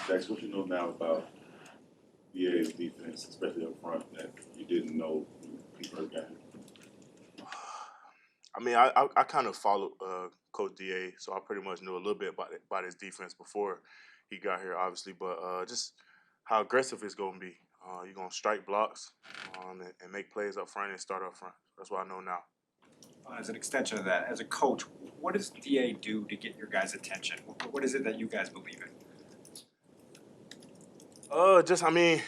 Dex, what you know now about DA's defense, especially up front, that you didn't know when he first got here? I mean, I kind of followed Coach Da, so I pretty much knew a little bit about his defense before he got here, obviously. But just how aggressive it's going to be. You're going to strike blocks and make plays up front and start up front. That's what I know now. As an extension of that, as a coach, what does DA do to get your guys' attention? What is it that you guys believe in? I mean,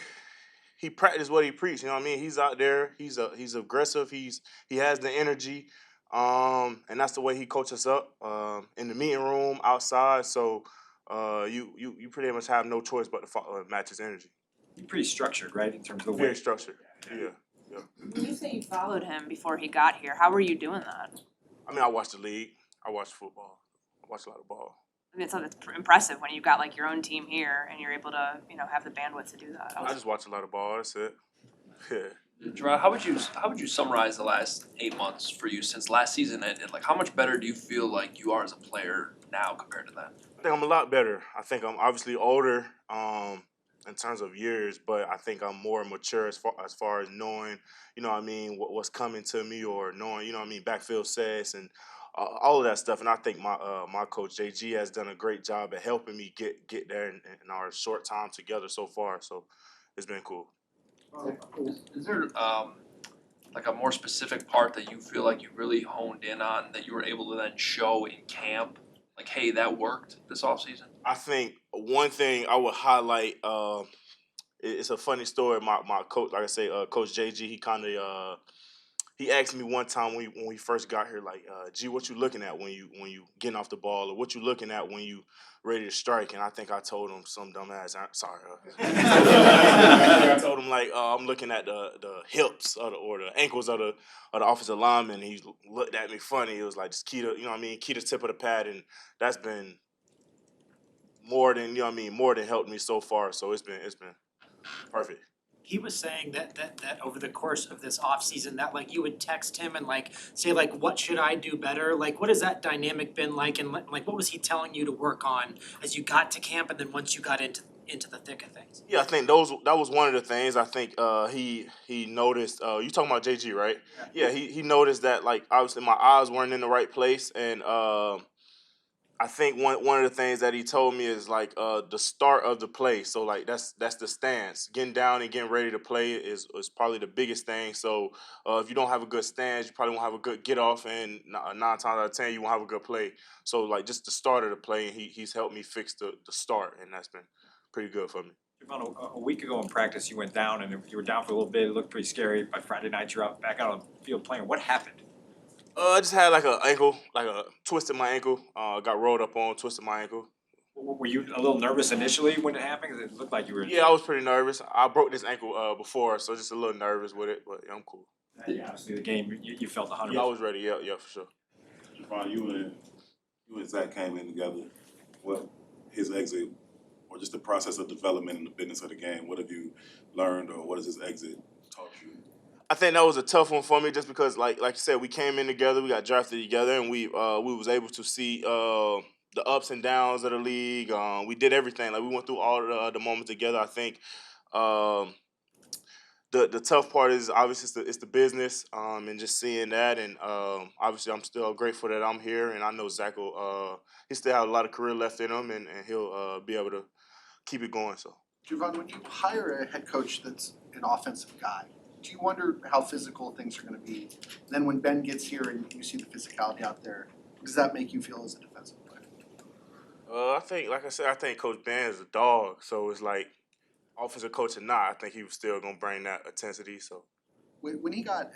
he practiced what he preached. You know what I mean? He's out there. He's aggressive. He has the energy, and that's the way he coaches us up in the meeting room, outside. So you pretty much have no choice but to match his energy. You're pretty structured, right, in terms of the way. Very structured. Yeah. When you say you followed him before he got here, how were you doing that? I mean, I watched the league. I watched football. I watched a lot of ball. I mean, it's impressive when you've got like your own team here and you're able to, have the bandwidth to do that. I just watch a lot of ball. That's it. Yeah. Gervon, how would you summarize the last 8 months for you since last season ended? Like, how much better do you feel like you are as a player now compared to that? I think I'm a lot better. I think I'm obviously older in terms of years, but I think I'm more mature as far as knowing, what's coming to me, or knowing, backfield sets and all of that stuff. And I think my coach JG has done a great job at helping me get there in our short time together so far. So it's been cool. Is there like a more specific part that you feel like you really honed in on that you were able to then show in camp? Like, hey, that worked this offseason? I think one thing I would highlight, it's a funny story. My coach, like I say, Coach JG, he asked me one time when we first got here, like, G, what you looking at when you getting off the ball, or what you looking at when you ready to strike? And I think I told him some dumb ass. Sorry. I told him like, I'm looking at the hips or the ankles of the offensive lineman. And he looked at me funny. It was like, just key the tip of the pad, and that's been more than helped me so far. So it's been perfect. He was saying that over the course of this offseason that like you would text him and like say like, what should I do better? Like, what has that dynamic been like, and like what was he telling you to work on as you got to camp and then once you got into the thick of things? Yeah, I think that was one of the things. I think he noticed. You talking about JG, right? Yeah, he noticed that, like, obviously my eyes weren't in the right place, and I think one of the things that he told me is like the start of the play. So like that's the stance. Getting down and getting ready to play is probably the biggest thing. So if you don't have a good stance, you probably won't have a good get off, and 9 times out of 10 you won't have a good play. So like just the start of the play, and he's helped me fix the start, and that's been pretty good for me. A week ago in practice, you went down, and you were down for a little bit. It looked pretty scary. By Friday night, you're back out on the field playing. What happened? I just had like a twisted my ankle. Got rolled up on, twisted my ankle. Were you a little nervous initially when it happened? 'Cause it looked like you were. Yeah, I was pretty nervous. I broke this ankle before, so just a little nervous with it, but yeah, I'm cool. Yeah, obviously the game, you felt 100%. Yeah, I was ready. Yeah, for sure. Gervon, you and Zach came in together. What his exit, or just the process of development and the business of the game? What have you learned, or what has his exit taught you? I think that was a tough one for me, just because, like you said, we came in together, we got drafted together, and we was able to see the ups and downs of the league. We did everything. Like, we went through all the moments together. I think the tough part is obviously it's the business, and just seeing that, and obviously I'm still grateful that I'm here, and I know Zach will he still has a lot of career left in him, and he'll be able to keep it going. So, Gervon, when you hire a head coach that's an offensive guy, do you wonder how physical things are going to be? And then when Ben gets here and you see the physicality out there, does that make you feel as a defensive player? I think, like I said, I think Coach Ben is a dog. So it's like, offensive coach or not, I think he was still gonna bring that intensity. So When he got,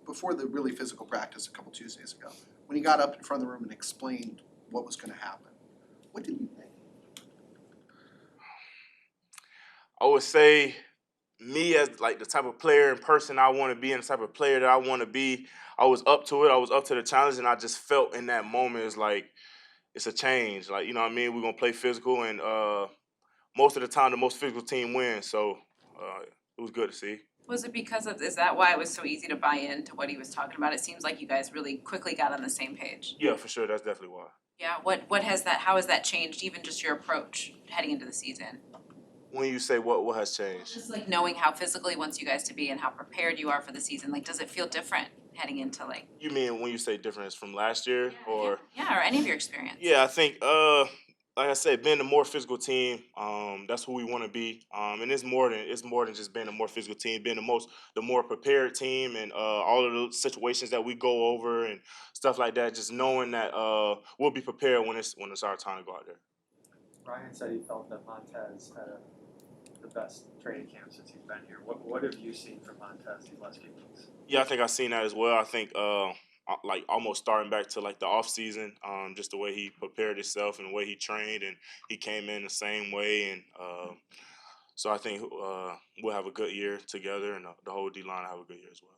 before the really physical practice a couple Tuesdays ago, when he got up in front of the room and explained what was going to happen, what did you think? I would say, me as like the type of player and person I want to be, and the type of player that I want to be, I was up to it. I was up to the challenge, and I just felt in that moment it's like it's a change. Like, you know what I mean? We're gonna play physical, and most of the time the most physical team wins. So it was good to see. Was it is that why it was so easy to buy into what he was talking about? It seems like you guys really quickly got on the same page. Yeah, for sure. That's definitely why. Yeah, how has that changed, even just your approach heading into the season? When you say what has changed? Just like knowing how physically he wants you guys to be and how prepared you are for the season, like does it feel different heading into like You mean when you say difference from last year or? or any of your experience? Yeah, I think like I said, being a more physical team, that's who we want to be. And it's more than just being a more physical team, being the more prepared team, and all of the situations that we go over and stuff like that. Just knowing that we'll be prepared when it's our time to go out there. Ryan said he felt that Montez had the best training camp since he's been here. What have you seen from Montez these last few weeks? Yeah, I think I've seen that as well. I think like almost starting back to like the off season, just the way he prepared himself and the way he trained, and he came in the same way, and so I think we'll have a good year together, and the whole D line will have a good year as well.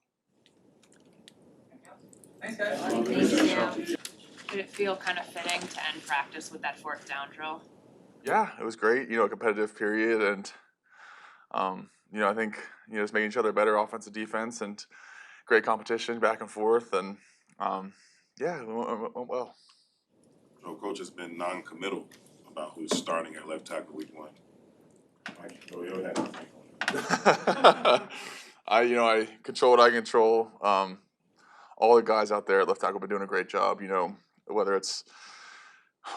Thanks, guys. Thank you. Did it feel kind of fitting to end practice with that fourth down drill? Yeah, it was great. A competitive period, and I think just making each other better, offensive, defense, and great competition back and forth, and yeah, it went well. So coach has been non-committal about who's starting at left tackle week 1. Mike, throw your hat on that. I control what I control. All the guys out there at left tackle have been doing a great job. Whether it's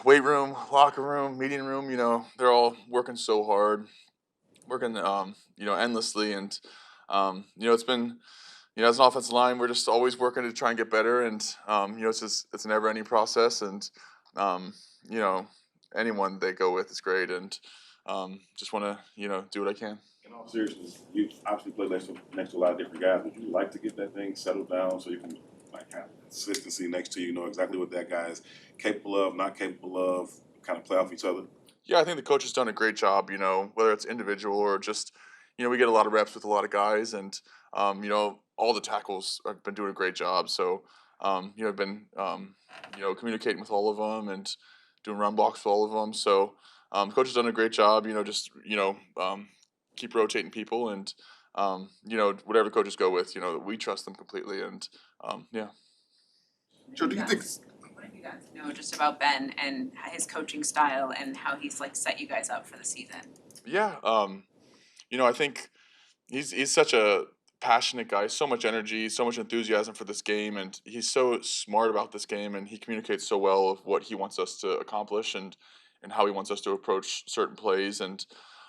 weight room, locker room, meeting room, they're all working so hard, working endlessly, and it's been as an offensive line, we're just always working to try and get better, and it's a never-ending process, and anyone they go with is great, and just want to do what I can. In all seriousness, you obviously played next to a lot of different guys. Would you like to get that thing settled down so you can like have consistency next to you, know exactly what that guy is capable of, not capable of, kind of play off each other? Yeah, I think the coach has done a great job, whether it's individual or just, we get a lot of reps with a lot of guys, and, all the tackles have been doing a great job. So, I've been, communicating with all of them and doing run blocks with all of them. So, the coach has done a great job, just, keep rotating people, and, whatever coaches go with, we trust them completely, and, yeah. Joe, do you think? What have you guys know just about Ben and his coaching style and how he's like set you guys up for the season? Yeah, I think he's such a passionate guy, so much energy, so much enthusiasm for this game, and he's so smart about this game, and he communicates so well of what he wants us to accomplish, and how he wants us to approach certain plays, and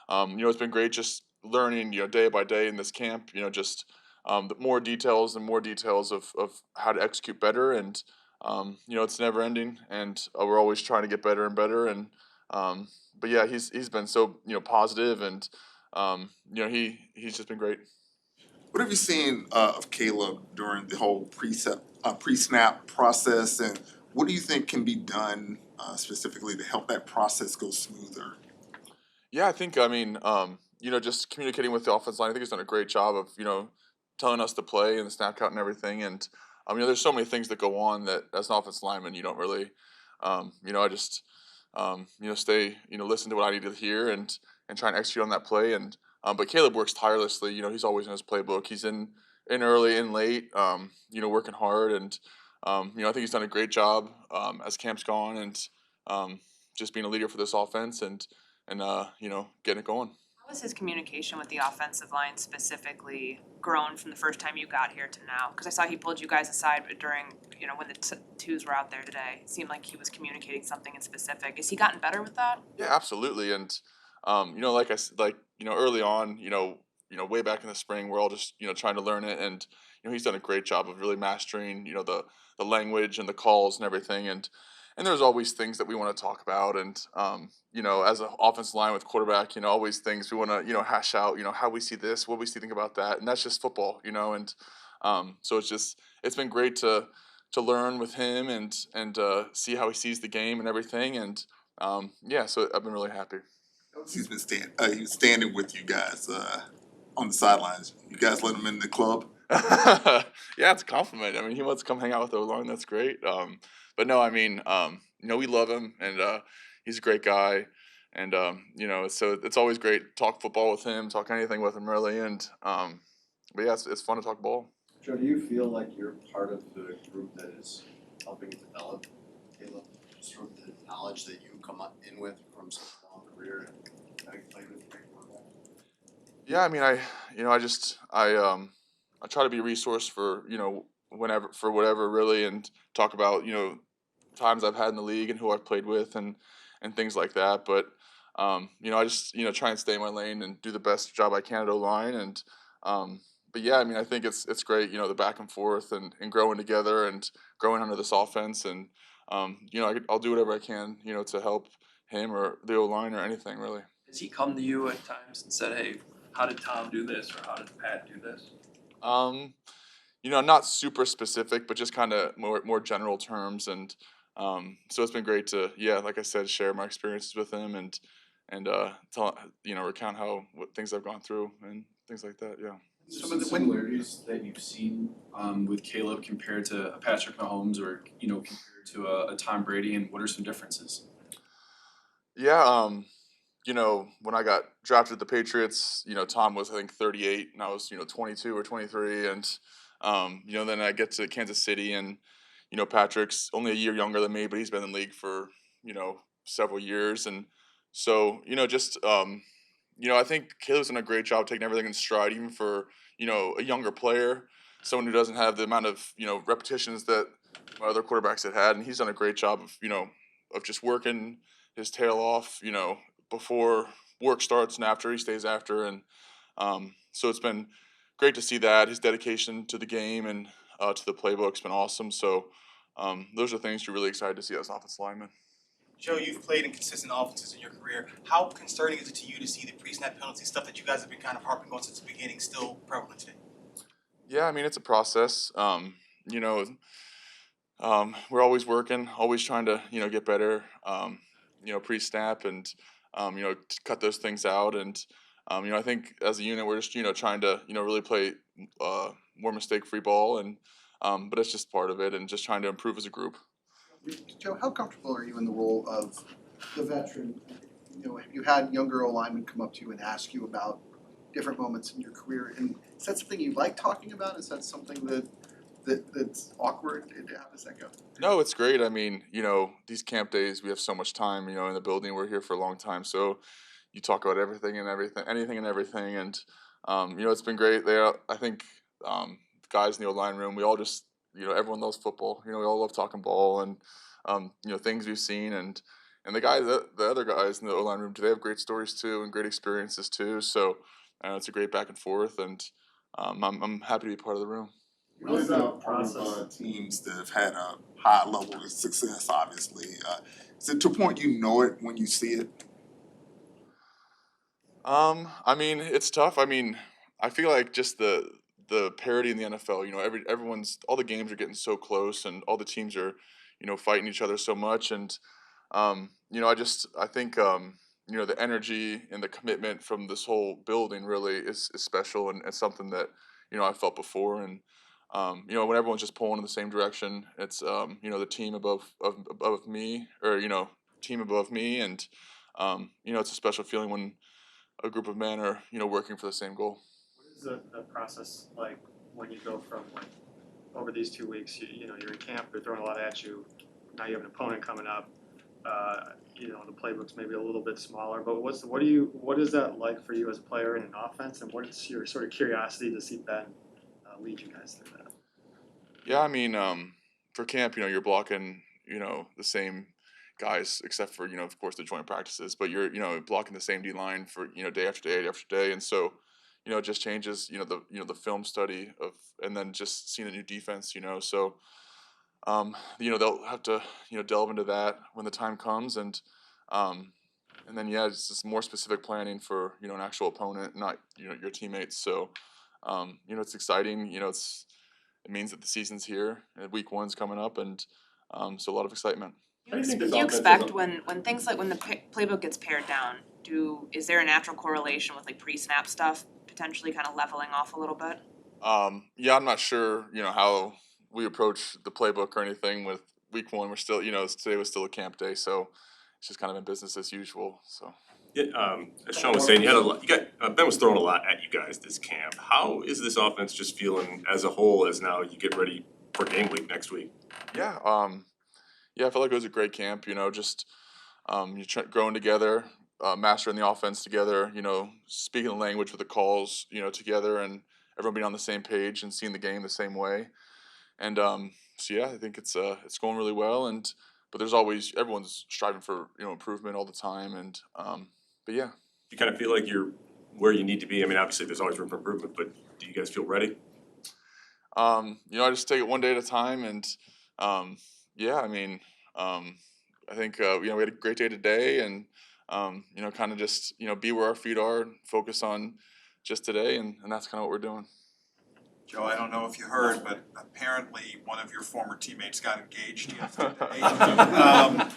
it's been great just learning day by day in this camp, just the more details of how to execute better, and it's never ending, and we're always trying to get better and better, and but yeah, he's been so positive, and he's just been great. What have you seen of Caleb during the whole pre-snap process, and what do you think can be done specifically to help that process go smoother? Yeah, I think just communicating with the offensive line. I think he's done a great job of telling us to play and the snap count and everything, and there's so many things that go on that as an offensive lineman you don't really, I just stay listen to what I need to hear, and try and execute on that play, and. But Caleb works tirelessly. He's always in his playbook. He's in early, in late. Working hard, and I think he's done a great job as camp's gone, and just being a leader for this offense, and getting it going. How has his communication with the offensive line specifically grown from the first time you got here to now? Because I saw he pulled you guys aside during, when the twos were out there today. It seemed like he was communicating something in specific. Has he gotten better with that? Yeah, absolutely, and early on, way back in the spring, we're all just trying to learn it, and he's done a great job of really mastering the language and the calls and everything, and there's always things that we want to talk about, and as an offensive line with quarterback, always things we want to hash out, how we see this, what we think about that, and that's just football, and so it's been great to learn with him, and see how he sees the game and everything, and so I've been really happy. He's been standing with you guys on the sidelines. You guys let him in the club? Yeah, it's a compliment. He wants to come hang out with O-line. That's great. But no, we love him, and he's a great guy, and so it's always great to talk football with him, talk anything with him really, and but yeah, it's fun to talk ball. Joe, do you feel like you're part of the group that is helping develop Caleb, just from the knowledge that you come in with from such a long career and having played with great quarterbacks? Yeah, I mean, I try to be a resource for, whenever, for whatever really, and talk about, times I've had in the league and who I've played with, and things like that. But I just, try and stay in my lane and do the best job I can at O-line. And but yeah, I mean, I think it's great, the back and forth, and growing together and growing under this offense. And I'll do whatever I can, to help him or the O-line or anything really. Has he come to you at times and said, hey, how did Tom do this, or how did Pat do this? Um, not super specific, but just kind of more general terms. And so it's been great to, yeah, like I said, share my experiences with him, and tell, recount what things I've gone through and things like that. Yeah. Some of the similarities that you've seen with Caleb compared to a Patrick Mahomes, or compared to a Tom Brady, and what are some differences? Yeah. When I got drafted to the Patriots, Tom was I think 38 and I was 22 or 23, and then I get to Kansas City, and Patrick's only a year younger than me, but he's been in the league for several years. And so just I think Caleb's done a great job taking everything in stride, even for a younger player, someone who doesn't have the amount of repetitions that my other quarterbacks had, and he's done a great job of of just working his tail off, before work starts and after he stays after. And so it's been great to see that his dedication to the game and to the playbook's been awesome. So those are things you're really excited to see as offensive lineman. Joe, you've played in consistent offenses in your career. How concerning is it to you to see the pre-snap penalty stuff that you guys have been kind of harping on since the beginning still prevalent today? Yeah, I mean, it's a process. You know, we're always working, always trying to get better. Pre-snap, and cut those things out. And I think as a unit we're just trying to really play more mistake-free ball, and but it's just part of it, and just trying to improve as a group. Joe, how comfortable are you in the role of the veteran? Have you had younger O-linemen come up to you and ask you about different moments in your career? And is that something you like talking about? Is that something that's awkward? How does that go? No, it's great. I mean, these camp days, we have so much time, in the building. We're here for a long time. So you talk about anything and everything. And, it's been great. I think, guys in the O-line room, we all just, everyone loves football. We all love talking ball, and, things we've seen. And the other guys in the O-line room, they have great stories too and great experiences too. So it's a great back and forth. And I'm happy to be part of the room. What about part of teams that have had a high level of success, obviously? Is it to a point you know it when you see it? I mean, it's tough. I mean, I feel like just the parity in the NFL, all the games are getting so close, and all the teams are, fighting each other so much. And I think the energy and the commitment from this whole building really is special, and it's something that I felt before. And when everyone's just pulling in the same direction, it's the team above me, or team above me. And it's a special feeling when a group of men are working for the same goal. What is the process like when you go from like over these 2 weeks, you're in camp, they're throwing a lot at you, now you have an opponent coming up, the playbook's maybe a little bit smaller, but what is that like for you as a player in an offense, and what is your sort of curiosity to see Ben lead you guys through that? Yeah, I mean, for camp, you're blocking, the same guys, except for, of course, the joint practices, but you're, blocking the same D line for, day after day after day. And so, it just changes, the film study of, and then just seeing a new defense, so, they'll have to, delve into that when the time comes. And then, yeah, it's just more specific planning for, an actual opponent, not, your teammates. So, it's exciting, it means that the season's here and week one's coming up, and so a lot of excitement. Do you expect when things like when the playbook gets pared down, is there a natural correlation with like pre-snap stuff potentially kind of leveling off a little bit? Yeah, I'm not sure, how we approach the playbook or anything with week one. We're still, today was still a camp day, so it's just kind of in business as usual. So. Yeah, as Sean was saying, Ben was throwing a lot at you guys this camp. How is this offense just feeling as a whole as now you get ready for game week next week? Yeah, I felt like it was a great camp. Just growing together, mastering the offense together, speaking the language with the calls, together, and everyone being on the same page and seeing the game the same way. And so yeah, I think it's going really well. But there's always everyone's striving for improvement all the time. And but yeah, You kind of feel like you're where you need to be. I mean, obviously there's always room for improvement, but do you guys feel ready? I just take it one day at a time. And yeah, I mean, I think we had a great day today, and kind of just be where our feet are, focus on just today, and that's kind of what we're doing. Joe, I don't know if you heard, but apparently one of your former teammates got engaged yesterday. What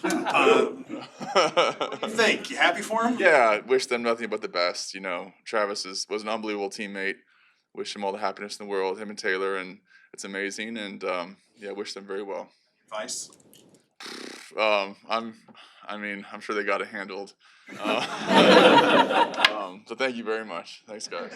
do you think? You happy for him? Yeah, wish them nothing but the best. Travis was an unbelievable teammate. Wish him all the happiness in the world, him and Taylor, and it's amazing. And yeah, wish them very well. Advice? I'm sure they got it handled. So thank you very much. Thanks, guys.